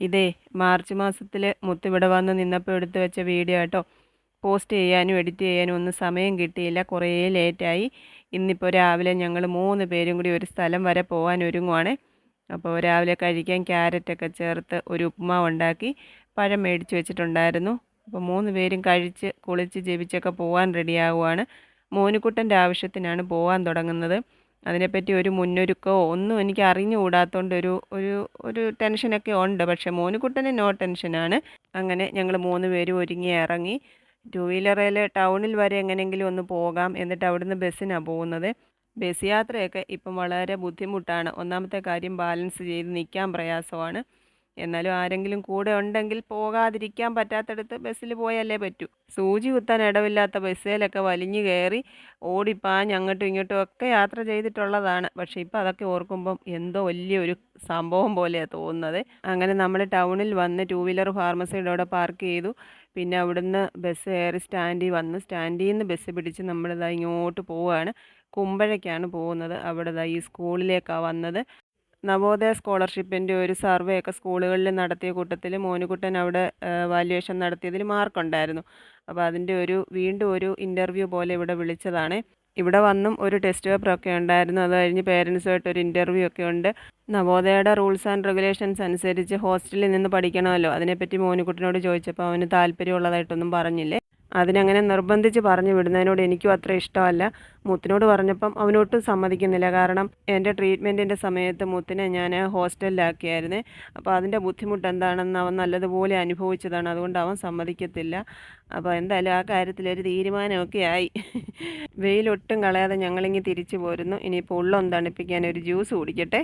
ഇതേ മാർച്ച് മാസത്തിൽ മുത്തിവിടെ വന്ന് നിന്നപ്പോൾ എടുത്ത് വെച്ച വീഡിയോ കേട്ടോ. പോസ്റ്റ് ചെയ്യാനും എഡിറ്റ് ചെയ്യാനും ഒന്നും സമയം കിട്ടിയില്ല, കുറേ ലേറ്റായി. ഇന്നിപ്പോൾ രാവിലെ ഞങ്ങൾ 3 പേരും കൂടി ഒരു സ്ഥലം വരെ പോകാൻ ഒരുങ്ങുവാണ്. അപ്പോൾ രാവിലെ കഴിക്കാൻ ക്യാരറ്റൊക്കെ ചേർത്ത് ഒരു ഉപ്മാവ് ഉണ്ടാക്കി, പഴം മേടിച്ച് വെച്ചിട്ടുണ്ടായിരുന്നു. അപ്പോൾ 3 പേരും കഴിച്ച് കുളിച്ച് ജപിച്ചൊക്കെ പോകാൻ റെഡിയാവുകയാണ്. മോനുകുട്ടൻ്റെ ആവശ്യത്തിനാണ് പോകാൻ തുടങ്ങുന്നത്. അതിനെപ്പറ്റി ഒരു മുന്നൊരുക്കമോ ഒന്നും എനിക്ക് അറിഞ്ഞുകൂടാത്തതുകൊണ്ട് ഒരു ഒരു ഒരു ടെൻഷനൊക്കെ ഉണ്ട്. പക്ഷേ മോനുകുട്ടന് നോ ടെൻഷനാണ്. അങ്ങനെ ഞങ്ങൾ 3 പേരും ഒരുങ്ങി ഇറങ്ങി. ടു വീലറിൽ ടൗണിൽ വരെ എങ്ങനെയെങ്കിലും ഒന്ന് പോകാം, എന്നിട്ട് അവിടുന്ന് ബസ്സിനാണ് പോകുന്നത്. ബസ് യാത്രയൊക്കെ ഇപ്പം വളരെ ബുദ്ധിമുട്ടാണ്. ഒന്നാമത്തെ കാര്യം ബാലൻസ് ചെയ്ത് നിൽക്കാൻ പ്രയാസമാണ്. എന്നാലും ആരെങ്കിലും കൂടെ ഉണ്ടെങ്കിൽ പോകാതിരിക്കാൻ പറ്റാത്തടത്ത് ബസ്സിൽ പോയാലേ പറ്റൂ. സൂചി കുത്താൻ ഇടവില്ലാത്ത ബസ്സിലൊക്കെ വലിഞ്ഞു കയറി ഓടിപ്പാഞ്ഞ് അങ്ങോട്ടും ഇങ്ങോട്ടും ഒക്കെ യാത്ര ചെയ്തിട്ടുള്ളതാണ്. പക്ഷേ ഇപ്പം അതൊക്കെ ഓർക്കുമ്പം എന്തോ വലിയൊരു സംഭവം പോലെയാണ് തോന്നുന്നത്. അങ്ങനെ നമ്മൾ ടൗണിൽ വന്ന് ടു വീലർ ഫാർമസിയുടെ അവിടെ പാർക്ക് ചെയ്തു. പിന്നെ അവിടുന്ന് ബസ് കയറി സ്റ്റാൻഡിൽ വന്നു. സ്റ്റാൻഡിൽ നിന്ന് ബസ് പിടിച്ച് നമ്മളിതാ ഇങ്ങോട്ട് പോവുകയാണ്. കുമ്പഴയ്ക്കാണ് പോകുന്നത്. അവിടെ ഈ സ്കൂളിലേക്കാണ് വന്നത്. നവോദയ സ്കോളർഷിപ്പിൻ്റെ ഒരു സർവേ ഒക്കെ സ്കൂളുകളിൽ നടത്തിയ കൂട്ടത്തിൽ മോനുകുട്ടൻ അവിടെ വാല്യുവേഷൻ നടത്തിയതിൽ മാർക്കുണ്ടായിരുന്നു. അപ്പോൾ അതിൻ്റെ വീണ്ടും ഒരു ഇൻ്റർവ്യൂ പോലെ ഇവിടെ വിളിച്ചതാണ്. ഇവിടെ വന്നും ഒരു ടെസ്റ്റ് പേപ്പറൊക്കെ ഉണ്ടായിരുന്നു. അത് കഴിഞ്ഞ് പേരൻസുമായിട്ട് ഒരു ഇൻ്റർവ്യൂ ഒക്കെ ഉണ്ട്. നവോദയയുടെ റൂൾസ് ആൻഡ് റെഗുലേഷൻസ് അനുസരിച്ച് ഹോസ്റ്റലിൽ നിന്ന് പഠിക്കണമല്ലോ. അതിനെപ്പറ്റി മോനുകുട്ടനോട് ചോദിച്ചപ്പോൾ അവന് താല്പര്യമുള്ളതായിട്ടൊന്നും പറഞ്ഞില്ലേ. അതിനങ്ങനെ നിർബന്ധിച്ച് പറഞ്ഞു വിടുന്നതിനോട് എനിക്കും അത്ര ഇഷ്ടമല്ല. മുത്തിനോട് പറഞ്ഞപ്പം അവനൊട്ടും സമ്മതിക്കുന്നില്ല. കാരണം എൻ്റെ ട്രീറ്റ്മെൻറ്റിൻ്റെ സമയത്ത് മുത്തിനെ ഞാൻ ഹോസ്റ്റലിലാക്കിയായിരുന്നേ. അപ്പോൾ അതിൻ്റെ ബുദ്ധിമുട്ട് എന്താണെന്ന് അവൻ നല്ലതുപോലെ അനുഭവിച്ചതാണ്. അതുകൊണ്ട് അവൻ സമ്മതിക്കത്തില്ല. അപ്പോൾ എന്തായാലും ആ കാര്യത്തിലൊരു തീരുമാനമൊക്കെ ആയി. വെയിലൊട്ടും കളയാതെ ഞങ്ങളിങ്ങ് തിരിച്ചു പോരുന്നു. ഇനിയിപ്പോൾ ഉള്ളൊന്ന് തണുപ്പിക്കാൻ ഒരു ജ്യൂസ് കുടിക്കട്ടെ.